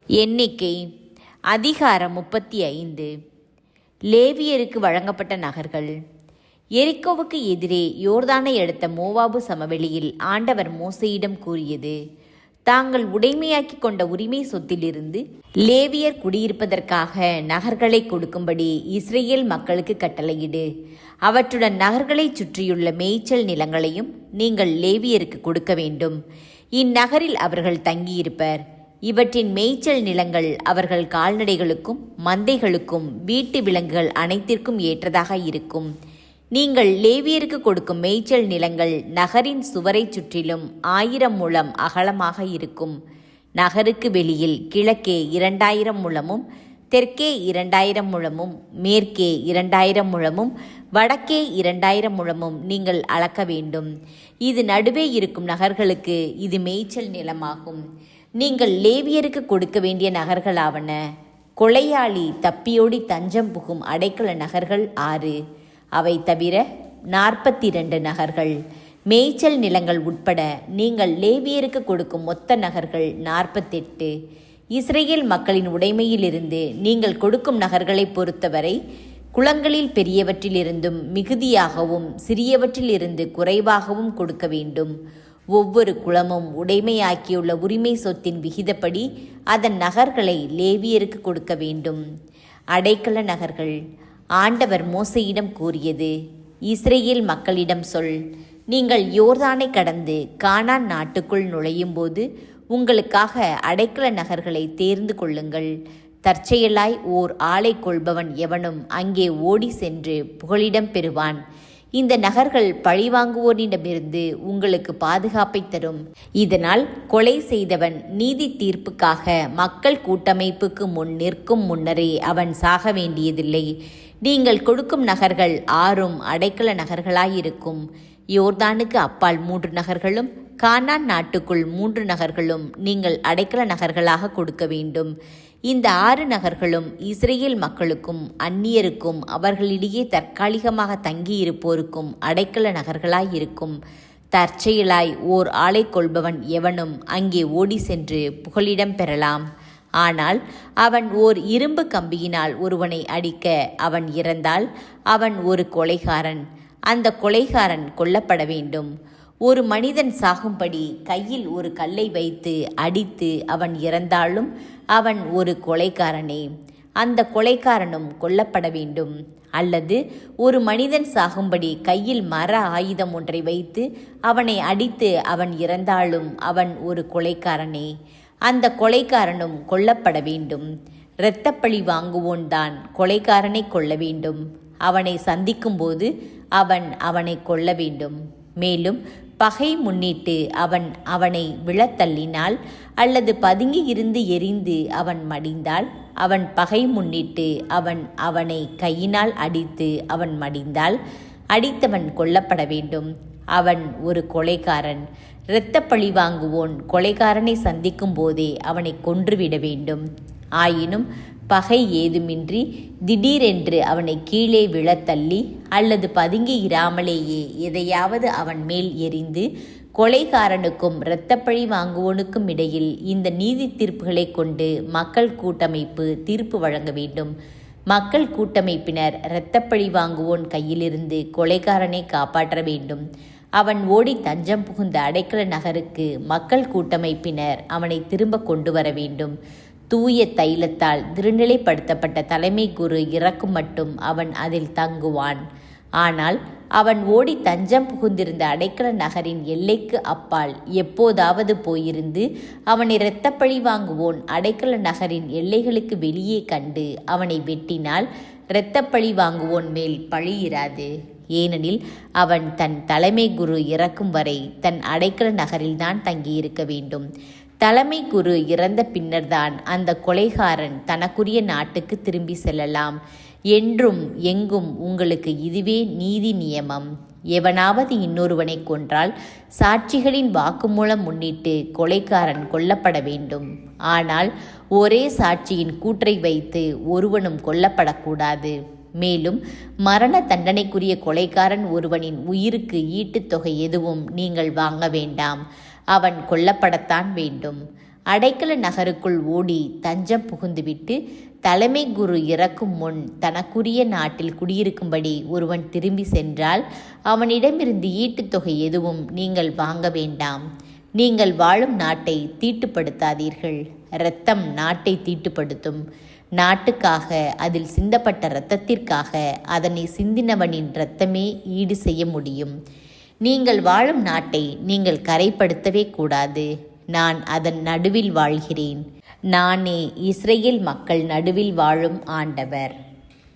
எண்ணிக்கை அதிகாரம் 35. லேவியருக்கு வழங்கப்பட்ட நகர்கள். எரிகோவுக்கு எதிரே யோர்தானை அடுத்த மோவாபு சமவெளியில் ஆண்டவர் மோசேயிடம் கூறியது, தாங்கள் உடைமையாக்கி கொண்ட உரிமை சொத்திலிருந்து லேவியர் குடியிருப்பதற்காக நகர்களை கொடுக்கும்படி இஸ்ரேல் மக்களுக்கு கட்டளையிடு. அவற்றுடன் நகர்களைச் சுற்றியுள்ள மேய்ச்சல் நிலங்களையும் நீங்கள் லேவியருக்கு கொடுக்க வேண்டும். இந்நகரில் அவர்கள் தங்கியிருப்பர். இவற்றின் மேய்ச்சல் நிலங்கள் அவர்கள் கால்நடைகளுக்கும் மந்தைகளுக்கும் வீட்டு விலங்குகள் அனைத்திற்கும் ஏற்றதாக இருக்கும். நீங்கள் லேவியருக்கு கொடுக்கும் மேய்ச்சல் நிலங்கள் நகரின் சுவரை சுற்றிலும் 1000 முழம் அகலமாக இருக்கும். நகருக்கு வெளியில் கிழக்கே 2000 முழமும் தெற்கே 2000 முழமும் மேற்கே 2000 முழமும் வடக்கே 2000 முழமும் நீங்கள் அளக்க வேண்டும். இது நடுவே இருக்கும் நகர்களுக்கு இது மேய்ச்சல் நிலமாகும். நீங்கள் லேவியருக்கு கொடுக்க வேண்டிய நகர்களாவன: கொலையாளி தப்பியோடி தஞ்சம் புகும் அடைக்கல நகர்கள் 6, அவை தவிர 42 நகர்கள். மேய்ச்சல் நிலங்கள் உட்பட நீங்கள் லேவியருக்கு கொடுக்கும் மொத்த நகர்கள் 48. இஸ்ரேல் மக்களின் உடைமையிலிருந்து நீங்கள் கொடுக்கும் நகர்களை பொறுத்தவரை குளங்களில் பெரியவற்றிலிருந்தும் மிகுதியாகவும் சிறியவற்றிலிருந்து குறைவாகவும் கொடுக்க வேண்டும். ஒவ்வொரு குளமும் உடைமையாக்கியுள்ள உரிமை சொத்தின் விகிதப்படி அதன் நகர்களை லேவியருக்கு கொடுக்க வேண்டும். அடைக்கல நகர்கள். ஆண்டவர் மோசேயிடம் கூறியது, இஸ்ரேல் மக்களிடம் சொல், நீங்கள் யோர்தானை கடந்து கானான் நாட்டுக்குள் நுழையும் போது உங்களுக்காக அடைக்கல நகர்களை தேர்ந்து கொள்ளுங்கள். தற்செயலாய் ஓர் ஆளை கொள்பவன் எவனும் அங்கே ஓடி சென்று புகலிடம் பெறுவான். இந்த நகர்கள் பழிவாங்குவோரிடமிருந்து உங்களுக்கு பாதுகாப்பை தரும். இதனால் கொலை செய்தவன் நீதி தீர்ப்புக்காக மக்கள் கூட்டமைப்புக்கு முன் நிற்கும் முன்னரே அவன் சாக வேண்டியதில்லை. நீங்கள் கொடுக்கும் நகர்கள் 6 அடைக்கல நகர்களாயிருக்கும். யோர்தானுக்கு அப்பால் 3 நகர்களும் கானான் நாட்டுக்குள் 3 நகர்களும் நீங்கள் அடைக்கல நகர்களாக கொடுக்க வேண்டும். இந்த 6 நகர்களும் இஸ்ரேல் மக்களுக்கும் அந்நியருக்கும் அவர்களிடையே தற்காலிகமாக தங்கியிருப்போருக்கும் அடைக்கல நகர்களாயிருக்கும். தற்செயலாய் ஓர் ஆளை கொள்பவன் எவனும் அங்கே ஓடி சென்று புகலிடம் பெறலாம். ஆனால் அவன் ஓர் இரும்பு கம்பியினால் ஒருவனை அடிக்க அவன் இறந்தால் அவன் ஒரு கொலைகாரன். அந்த கொலைகாரன் கொல்லப்பட வேண்டும். ஒரு மனிதன் சாகும்படி கையில் ஒரு கல்லை வைத்து அடித்து அவன் இறந்தாலும் அவன் ஒரு கொலைகாரனே. அந்த கொலைகாரனும் கொல்லப்பட வேண்டும். அல்லது ஒரு மனிதன் சாகும்படி கையில் மர ஆயுதம் ஒன்றை வைத்து அவனை அடித்து அவன் இறந்தாலும் அவன் ஒரு கொலைகாரனே. அந்த கொலைகாரனும் கொல்லப்பட வேண்டும். இரத்தப்பழி வாங்குவோன் தான் கொலைகாரனை கொல்ல வேண்டும். அவனை சந்திக்கும்போது அவன் அவனை கொல்ல வேண்டும். மேலும் பகை முன்னிட்டு அவன் அவனை விழத்தள்ளினால் அல்லது பதுங்கி இருந்து எரிந்து அவன் மடிந்தால், அவன் பகை முன்னிட்டு அவன் அவனை கையினால் அடித்து அவன் மடிந்தால் அடித்தவன் கொல்லப்பட வேண்டும். அவன் ஒரு கொலைகாரன். இரத்தப்பழி வாங்குவோன் கொலைகாரனை சந்திக்கும் போதே அவனை கொன்றுவிட வேண்டும். ஆயினும் பகை ஏதுமின்றி திடீரென்று அவனை கீழே விழத்தள்ளி அல்லது பதுங்கி இராமலேயே எதையாவது அவன் மேல் எறிந்து கொலைகாரனுக்கும் இரத்தப்பழி வாங்குவோனுக்கும் இடையில் இந்த நீதி தீர்ப்புகளை கொண்டு மக்கள் கூட்டமைப்பு தீர்ப்பு வழங்க வேண்டும். மக்கள் கூட்டமைப்பினர் இரத்தப்பழி வாங்குவோன் கையிலிருந்து கொலைகாரனை காப்பாற்ற வேண்டும். அவன் ஓடி தஞ்சம் புகுந்த அடைக்கல நகருக்கு மக்கள் கூட்டமைப்பினர் அவனை திரும்ப கொண்டு வர வேண்டும். தூய தைலத்தால் திருநிலைப்படுத்தப்பட்ட தலைமை குரு இறக்கும் மட்டும் அவன் அதில் தங்குவான். ஆனால் அவன் ஓடி தஞ்சம் புகுந்திருந்த அடைக்கல நகரின் எல்லைக்கு அப்பால் எப்போதாவது போயிருந்து அவனை இரத்தப்பழி வாங்குவோன் அடைக்கல நகரின் எல்லைகளுக்கு வெளியே கண்டு அவனை வெட்டினால் இரத்தப்பழி வாங்குவோன் மேல் பழியிராது. ஏனெனில் அவன் தன் தலைமை குரு இறக்கும் வரை தன் அடைக்கல நகரில்தான் தங்கியிருக்க வேண்டும். தலைமை குரு இறந்த பின்னர்தான் அந்த கொலைகாரன் தனக்குரிய நாட்டுக்கு திரும்பி செல்லலாம். என்றும் எங்கும் உங்களுக்கு இதுவே நீதி நியமம். எவனாவது இன்னொருவனை கொன்றால் சாட்சிகளின் வாக்குமூலம் முன்னிட்டு கொலைகாரன் கொல்லப்பட வேண்டும். ஆனால் ஒரே சாட்சியின் கூற்றை வைத்து ஒருவனும் கொல்லப்படக்கூடாது. மேலும் மரண தண்டனைக்குரிய கொலைகாரன் ஒருவனின் உயிருக்கு ஈட்டுத்தொகை எதுவும் நீங்கள் வாங்க வேண்டாம். அவன் கொல்லப்படத்தான் வேண்டும். அடைக்கல நகருக்குள் ஓடி தஞ்சம் புகுந்துவிட்டு தலைமை குரு இறக்கும் முன் தனக்குரிய நாட்டில் குடியிருக்கும்படி ஒருவன் திரும்பி சென்றால் அவனிடமிருந்து ஈட்டுத்தொகை எதுவும் நீங்கள் வாங்க வேண்டாம். நீங்கள் வாழும் நாட்டை தீட்டுப்படுத்தாதீர்கள். இரத்தம் நாட்டை தீட்டுப்படுத்தும். நாட்டுக்காக அதில் சிந்தப்பட்ட இரத்தத்திற்காக அதனை சிந்தினவனின் இரத்தமே ஈடு செய்ய முடியும். நீங்கள் வாழும் நாட்டை நீங்கள் கரைப்படுத்தவே கூடாது. நான் அதன் நடுவில் வாழ்கிறேன். நானே இஸ்ரேல் மக்கள் நடுவில் வாழும் ஆண்டவர்.